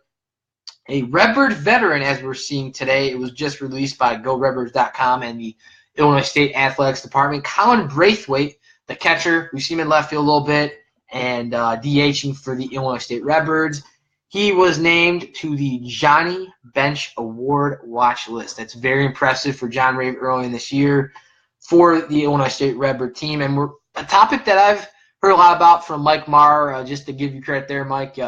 a Redbird veteran, as we're seeing today, it was just released by GoRedbirds.com and the Illinois State Athletics Department. Colin Braithwaite, the catcher, we see him in left field a little bit, and DHing for the Illinois State Redbirds. He was named to the Johnny Bench Award watch list. That's very impressive for John Rave early in this year for the Illinois State Redbird team. And we're a topic that I've heard a lot about from Mike Marr. Just to give you credit there, Mike,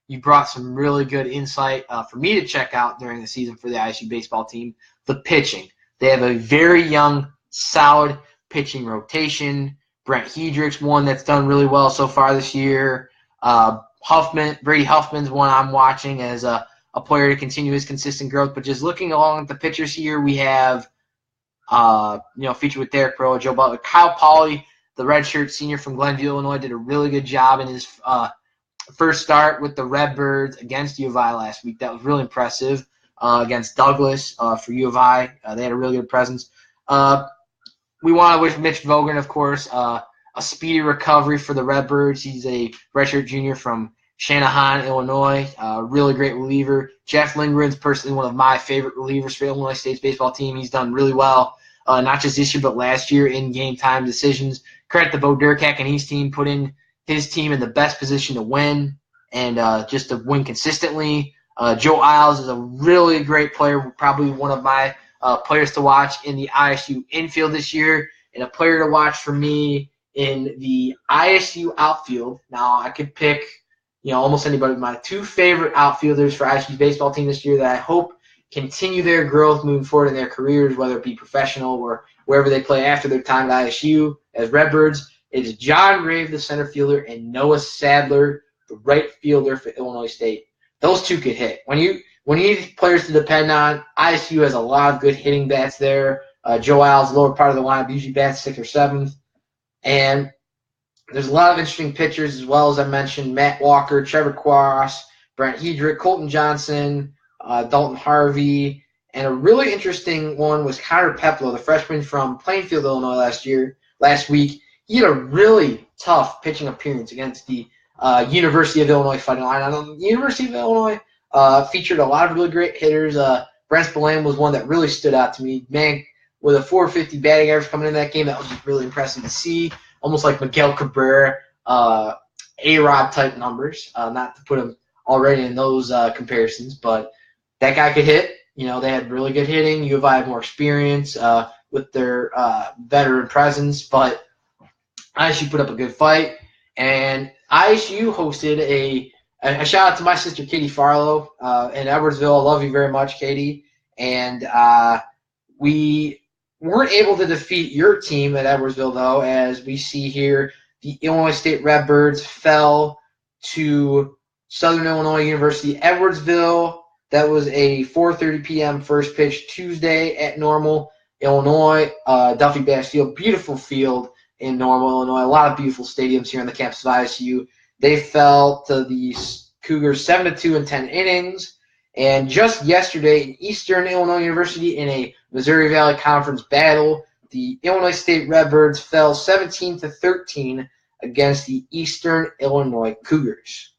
you brought some really good insight for me to check out during the season for the ISU baseball team, the pitching. They have a very young, solid pitching rotation. Brent Hedrick's one that's done really well so far this year. Brady Huffman's one I'm watching as a player to continue his consistent growth. But just looking along at the pitchers here, we have, featured with Derek Pearl, Joe Butler. Kyle Pauley, the redshirt senior from Glenview, Illinois, did a really good job in his first start with the Redbirds against U of I last week. That was really impressive against Douglas for U of I. They had a really good presence. We want to wish Mitch Vogren, of course, a speedy recovery for the Redbirds. He's a redshirt junior from Channahon, Illinois, a really great reliever. Jeff Lindgren's personally one of my favorite relievers for Illinois State's baseball team. He's done really well, not just this year but last year in game-time decisions. Credit to Bo Durkak and his team, putting his team in the best position to win and just to win consistently. Joe Isles is a really great player, probably one of my players to watch in the ISU infield this year, and a player to watch for me in the ISU outfield. Now, I could pick, almost anybody. My two favorite outfielders for ISU's baseball team this year that I hope continue their growth moving forward in their careers, whether it be professional or wherever they play after their time at ISU as Redbirds, is John Rave, the center fielder, and Noah Sadler, the right fielder for Illinois State. Those two could hit. When when you need players to depend on, ISU has a lot of good hitting bats there. Joe Al's lower part of the lineup usually bats 6th or 7th. And there's a lot of interesting pitchers as well, as I mentioned. Matt Walker, Trevor Cross, Brent Hedrick, Colton Johnson, Dalton Harvey. And a really interesting one was Connor Peplow, the freshman from Plainfield, Illinois last week. He had a really tough pitching appearance against the University of Illinois Fighting Illini. The University of Illinois featured a lot of really great hitters. Brent Spillane was one that really stood out to me. Man, with a 450 batting average coming in that game, that was just really impressive to see. Almost like Miguel Cabrera, A-Rod type numbers. Not to put him already in those comparisons, but that guy could hit. You know, they had really good hitting. U of I had more experience with their veteran presence, but ISU put up a good fight. And ISU hosted a shout out to my sister Katie Farlow in Edwardsville. I love you very much, Katie. And we weren't able to defeat your team at Edwardsville, though, as we see here. The Illinois State Redbirds fell to Southern Illinois University Edwardsville. That was a 4:30 p.m. first pitch Tuesday at Normal, Illinois. Duffy Bass Field, beautiful field in Normal, Illinois. A lot of beautiful stadiums here on the campus of ISU. They fell to the Cougars 7-2 in 10 innings. And just yesterday, in Eastern Illinois University, in a Missouri Valley Conference battle, the Illinois State Redbirds fell 17-13 against the Eastern Illinois Cougars.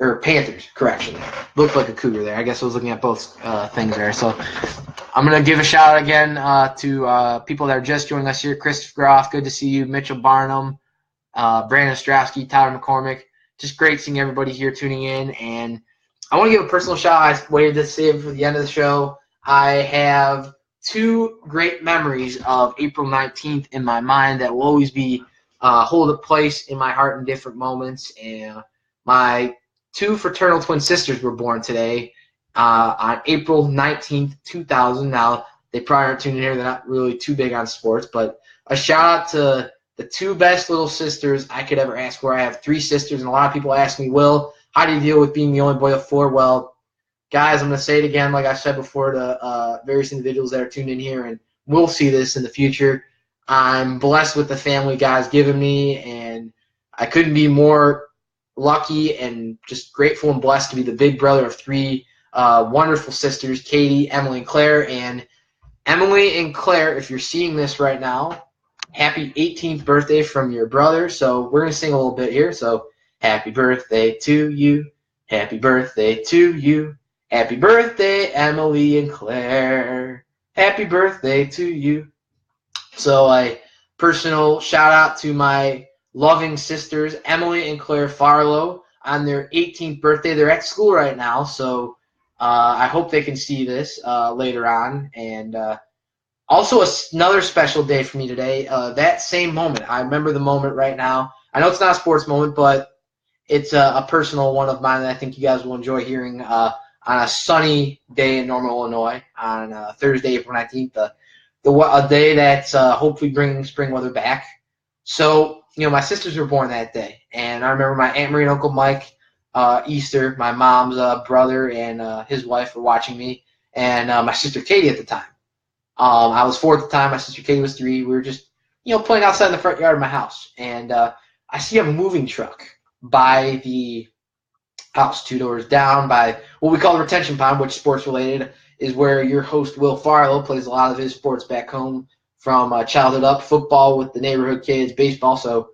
Or Panthers, correction. Looked like a Cougar there. I guess I was looking at both things there. So I'm going to give a shout out again to people that are just joining us here. Christopher Groff, good to see you. Mitchell Barnum, Brandon Ostrowski, Tyler McCormick. Just great seeing everybody here tuning in. And I want to give a personal shout out. I waited to save it for the end of the show. I have two great memories of April 19th in my mind that will always be hold a place in my heart in different moments. And my two fraternal twin sisters were born today on April 19th, 2000. Now, they probably aren't tuning in here. They're not really too big on sports, but a shout out to the two best little sisters I could ever ask for. I have three sisters, and a lot of people ask me, Will, how do you deal with being the only boy of four? Well, guys, I'm going to say it again, like I said before to various individuals that are tuned in here, and we'll see this in the future. I'm blessed with the family God's given me, and I couldn't be more lucky and just grateful and blessed to be the big brother of three wonderful sisters, Katie, Emily, and Claire. And Emily and Claire, if you're seeing this right now, happy 18th birthday from your brother. So we're going to sing a little bit here. So happy birthday to you. Happy birthday to you. Happy birthday, Emily and Claire. Happy birthday to you. So a personal shout out to my loving sisters, Emily and Claire Farlow, on their 18th birthday. They're at school right now, so I hope they can see this later on. And also another special day for me today, that same moment. I remember the moment right now. I know it's not a sports moment, but it's a personal one of mine that I think you guys will enjoy hearing on a sunny day in Normal, Illinois on Thursday, April 19th, a day that's hopefully bringing spring weather back. So, you know, my sisters were born that day, and I remember my Aunt Marie and Uncle Mike Easter, my mom's brother and his wife were watching me, and my sister Katie at the time. I was 4 at the time. My sister Katie was 3. We were just, you know, playing outside in the front yard of my house, and I see a moving truck by the house 2 doors down by what we call the retention pond, which sports related is where your host Will Farlow plays a lot of his sports back home from childhood up, football with the neighborhood kids, baseball. So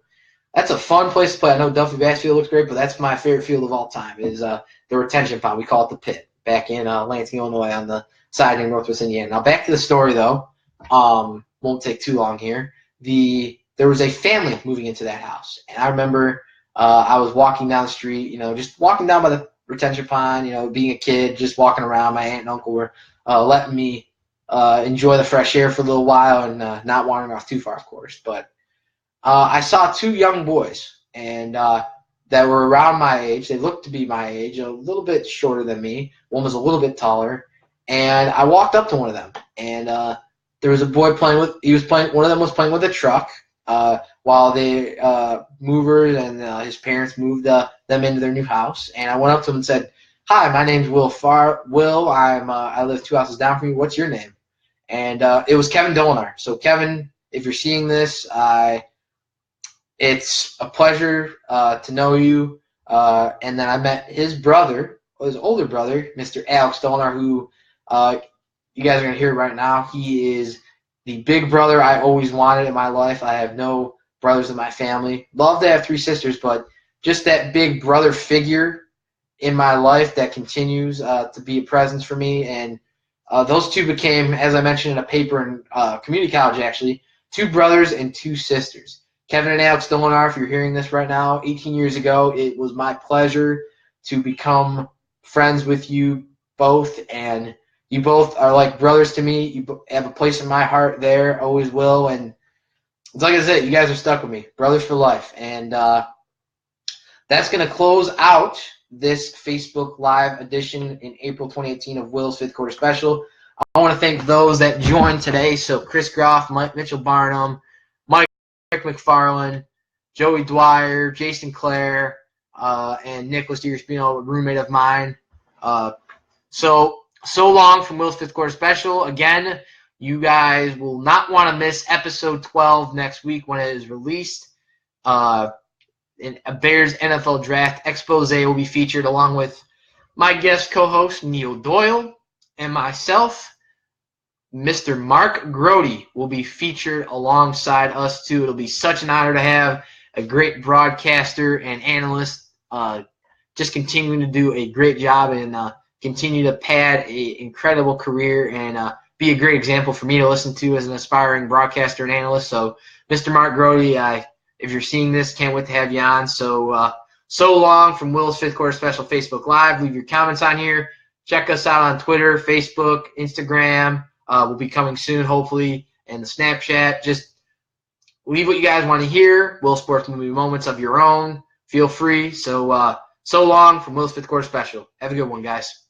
that's a fun place to play. I know Duffy Bass Field looks great, but that's my favorite field of all time is the retention pond. We call it the Pit back in Lansing, Illinois on the side in Northwest Indiana. Now back to the story, though. Won't take too long here. There was a family moving into that house, and I remember I was walking down the street, you know, just walking down by the retention pond, you know, being a kid, just walking around. My aunt and uncle were letting me enjoy the fresh air for a little while and not wandering off too far, of course. But I saw 2 young boys, and that were around my age. They looked to be my age, a little bit shorter than me. One was a little bit taller. And I walked up to one of them, and there was a boy playing with. One of them was playing with a truck while the movers and his parents moved them into their new house. And I went up to him and said, Hi, my name's Will Will, I live 2 houses down from you. What's your name? And it was Kevin Dolinar. So Kevin, if you're seeing this, it's a pleasure to know you. And then I met his brother, his older brother, Mr. Alex Dolinar, who you guys are going to hear right now. He is the big brother I always wanted in my life. I have no brothers in my family. Love to have 3 sisters, but just that big brother figure in my life that continues to be a presence for me. And those two became, as I mentioned in a paper in community college, actually, 2 brothers and 2 sisters. Kevin and Alex Dolinar, if you're hearing this right now, 18 years ago, it was my pleasure to become friends with you both. And you both are like brothers to me. You have a place in my heart there, always will. And it's like I said, you guys are stuck with me, brothers for life. And that's going to close out this Facebook Live edition in April 2018 of Will's Fifth Quarter Special. I want to thank those that joined today. So Chris Groff, Mike Mitchell Barnum, Mike McFarland, Joey Dwyer, Jason Clare, and Nicholas DiRespino, a roommate of mine. So long from Will's Fifth Quarter Special. Again, you guys will not want to miss episode 12 next week when it is released. A Bears NFL Draft expose will be featured along with my guest co-host Neil Doyle and myself. Mr. Mark Grody will be featured alongside us too. It'll be such an honor to have a great broadcaster and analyst just continuing to do a great job and continue to pad an incredible career and be a great example for me to listen to as an aspiring broadcaster and analyst. So, Mr. Mark Grody, if you're seeing this, can't wait to have you on. So long from Will's Fifth Quarter Special Facebook Live. Leave your comments on here. Check us out on Twitter, Facebook, Instagram. We'll be coming soon, hopefully, and the Snapchat. Just leave what you guys want to hear. Will Sports Movie Moments of your own. Feel free. So long from Will's Fifth Quarter Special. Have a good one, guys.